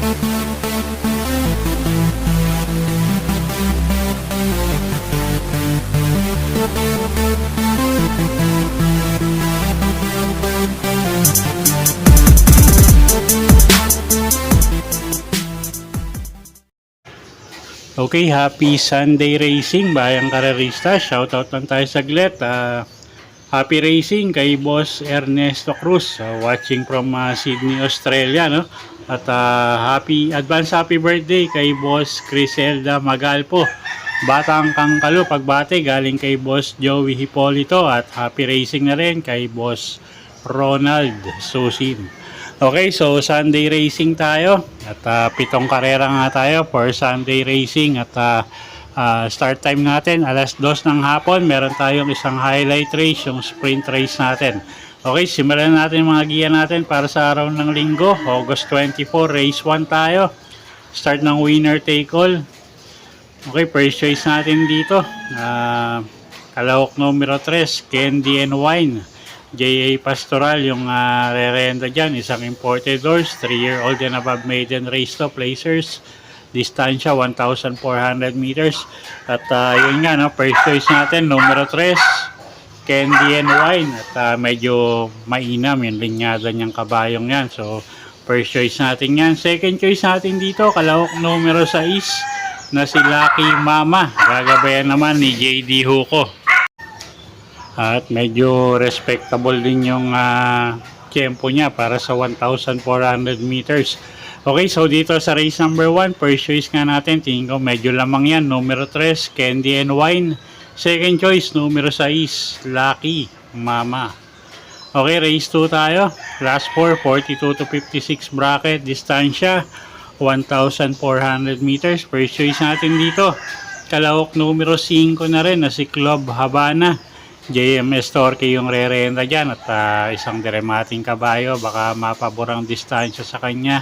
Okay, happy Sunday racing, bayang karerista. Shoutout lang tayo saglit. Happy racing kay Boss Ernesto Cruz, watching from Sydney, Australia, no? At advance happy birthday kay Boss Criselda Magalpo, Batang Kangkalo, pagbate galing kay Boss Joey Hipolito. At happy racing na rin kay Boss Ronald Susim. Okay, so Sunday racing tayo at 7 karera nga tayo for Sunday racing at start time natin alas 2 ng hapon. Meron tayong isang highlight race, yung sprint race natin. Okay, simulan natin mga giya natin para sa araw ng linggo, August 24, race 1 tayo. Start ng winner take all. Okay, first choice natin dito, kalahok numero 3, Candy and Wine. J.A. Pastoral yung re-renta dyan, isang imported horse, 3-year-old and above maiden race to placers, distansya 1,400 meters. At yun nga, no, first choice natin numero 3, Candy and Wine. At medyo mainam yung linyada niyang kabayong yan, so first choice natin yan. Second choice natin dito, kalahok numero 6 na si Lucky Mama, gagabayan naman ni J.D. Huco. At medyo respectable din yung tempo niya para sa 1,400 meters. Okay, so dito sa race number 1, first choice nga natin, tingin ko medyo lamang yan, numero 3, Candy and Wine. Second choice, numero 6, Lucky Mama. Okay, race 2 tayo, class 4, 42 to 56 bracket, distansya 1,400 meters. First choice natin dito, kalahok numero 5 na rin na si Club Habana. JMS Torque yung re-renta dyan at isang diremating kabayo, baka mapaborang distansya sa kanya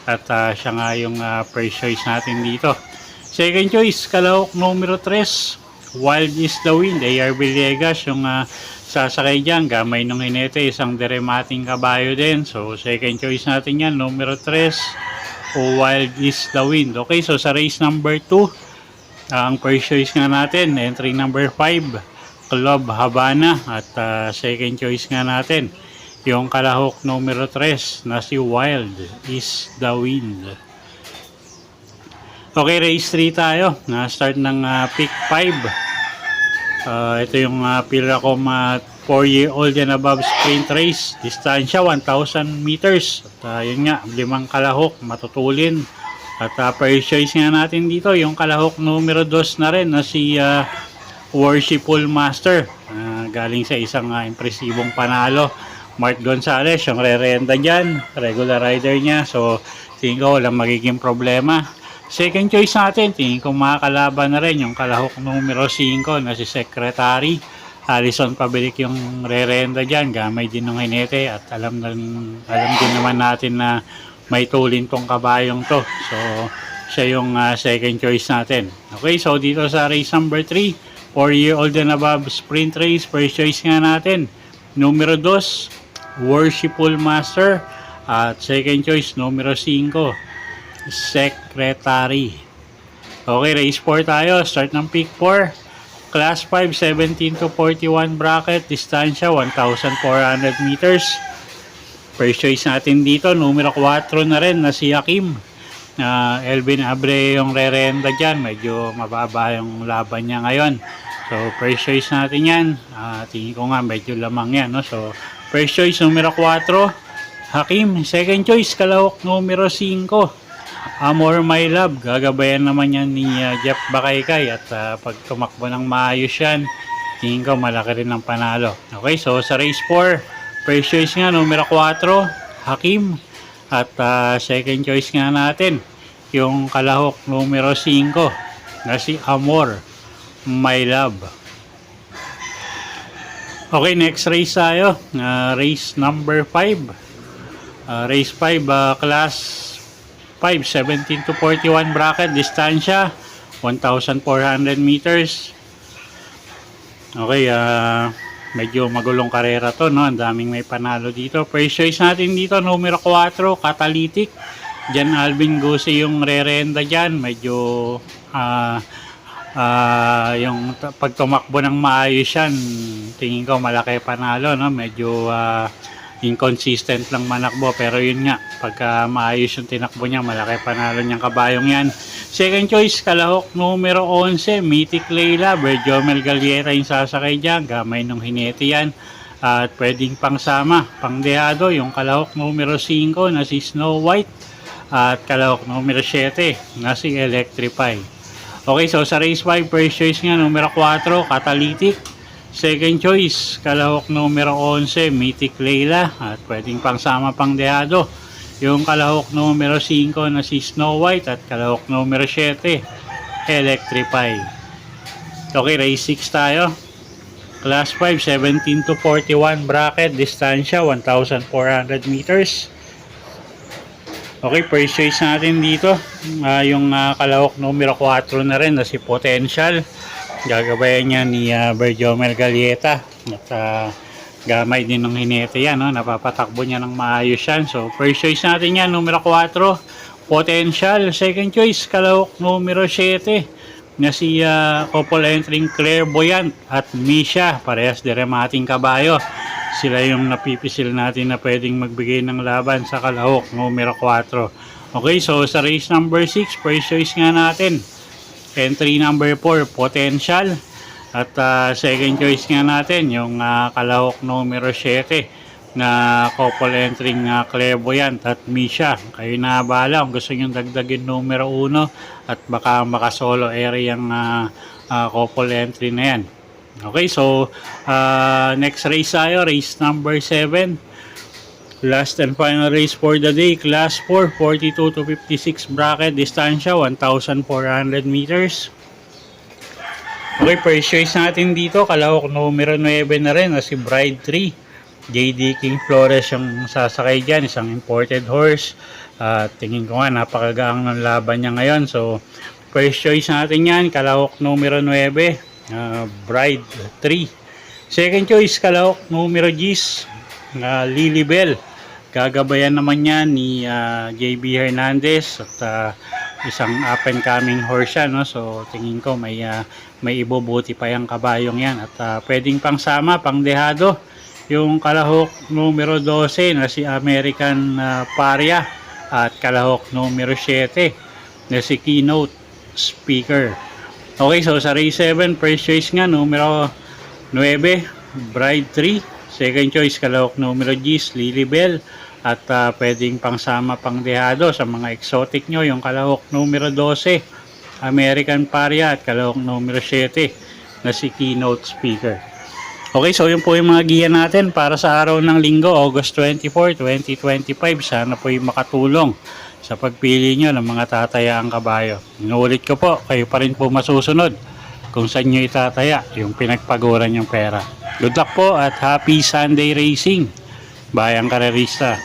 at siya nga yung first choice natin dito. Second choice, kalahok numero 3, Wild is the Wind, A.R. Villegas yung sasakay dyan, gamay nung hinete, isang diremating kabayo din. So second choice natin yan, numero 3, Wild is the Wind. Okay, so sa race number 2, ang first choice nga natin, entry number 5, Club Habana. At second choice nga natin yung kalahok numero 3 na si Wild is the Wind. Okay, race 3 tayo, na start ng pick 5. Ito yung Pilracom 4-year-old and above sprint race, distansya 1,000 meters. At yun nga, 5 kalahok matutulin. At first choice nga natin dito yung kalahok numero 2 na rin na si Worshipful Master, galing sa isang impresibong panalo, Mark Gonzalez yung re-renta dyan, regular rider niya. So tingin ko walang magiging problema. Second choice natin, tingin ko makakalaban na rin yung kalahok numero 5 na si Secretary. Alison Pabilik yung re-renta dyan, gamay din ng hinete. At alam din naman natin na may tulin tong kabayong to, so siya yung second choice natin. Okay, so dito sa race number 3, 4-year-old and above sprint race, first choice nga natin numero 2, Worshipful Master. At second choice numero 5, Secretary. Okay, race 4 tayo, start ng pick 4, class 5, 17 to 41 bracket, distansya 1,400 meters. First choice natin dito, numero 4 na rin na si Hakim. Elvin Abre yung re-renta dyan, medyo mababa yung laban niya ngayon. So first choice natin yan, tingin ko nga medyo lamang yan, no? So first choice numero 4, Hakim. Second choice, kalahok numero 5, Amor My Love, gagabayan naman yan ni Jeff Bakaykay. At pag tumakbo ng maayos yan, tingin ko malaki rin ang panalo. Okay, so sa race 4, first choice nga numero 4, Hakim. At second choice nga natin yung kalahok numero 5 na si Amor My Love. Okay, next race tayo, race number 5. Race 5, class 5, 17 to 41 bracket, distansya 1,400 meters. Okay, medyo magulong karera to, no? Ang daming may panalo dito. First choice natin dito, numero 4, Catalytic. Jan Alvin Gusi yung re-renda dyan. Medyo pag tumakbo ng maayos yan, tingin ko malaki panalo, no? Medyo inconsistent lang manakbo, pero yun nga, pagka maayos yung tinakbo niya, malaki panalo niyang kabayong yan. Second choice, kalahok numero 11, Mythic Layla. Berjomel Galliera yung sasakay dyan, gamay nung hinete yan. At pwedeng pangsama, pangdehado, yung kalahok numero 5 na si Snow White. At kalahok numero 7 na si Electrify. Okay, so sa race 5, first choice nga, numero 4, Catalytic. Second choice, kalahok numero 11, Mythic Layla. At pwedeng pangsama pangdehado, yung kalahok numero 5 na si Snow White. At kalahok numero 7, Electrify. Okay, race 6 tayo. Class 5, 17 to 41 bracket, distansya 1,400 meters. Okay, first choice natin dito, yung kalahok numero 4 na rin na si Potential. Gagabayan niya ni Berjomel Gallieta. At gamay din ng hinete yan, no? Napapatakbo niya ng maayos yan. So, first choice natin yan, numero 4, Potential. Second choice, kalahok numero 7 na si couple entering Clairvoyant at Misha. Parehas diremating kabayo. Sila yung napipisil natin na pwedeng magbigay ng laban sa kalahok numero 4. Okay, so sa race number 6, first choice nga natin, entry number 4, Potential. At second choice nga natin, yung kalahok numero 7 na couple entering Clairvoyant at Misha. Kayo na bahala kung gusto nyo dagdagin numero 1 at baka makasolo area yung couple entry na yan. Okay, so next race tayo, race number 7. Last and final race for the day, class 4, 42 to 56 bracket, distansya 1,400 meters. Okay, first choice natin dito, kalahok numero 9 na rin na si Bride 3. JD King Flores yung sasakay dyan, isang imported horse. Tingin ko nga, napakagaang ng laban niya ngayon. So, first choice natin yan, kalahok numero 9. Bride 3. Second choice, kalahok numero 10, Lilibel. Gagabayan naman yan ni JB Hernandez at isang up and coming horse yan, no? So tingin ko may ibubuti pa yung kabayong yan at pwedeng pangsama, pangdehado, yung kalahok numero 12 na si American Paria at kalahok numero 7 na si Keynote Speaker. Okay, so sa race 7, first choice nga, numero 9, Bride 3. Second choice, kalahok numero 10, Lilibel. At pwedeng pangsama pangdehado sa mga exotic nyo, yung kalahok numero 12, American Paria. At kalahok numero 7 na si Keynote Speaker. Okay, so yun po yung mga giya natin para sa araw ng Linggo, August 24, 2025. Sana po yung makatulong sa pagpili nyo ng mga tatayaang kabayo. Inuulit ko po, kayo pa rin po masusunod kung saan nyo itataya yung pinagpaguran yung pera. Good luck po at happy Sunday racing, bayang karerista.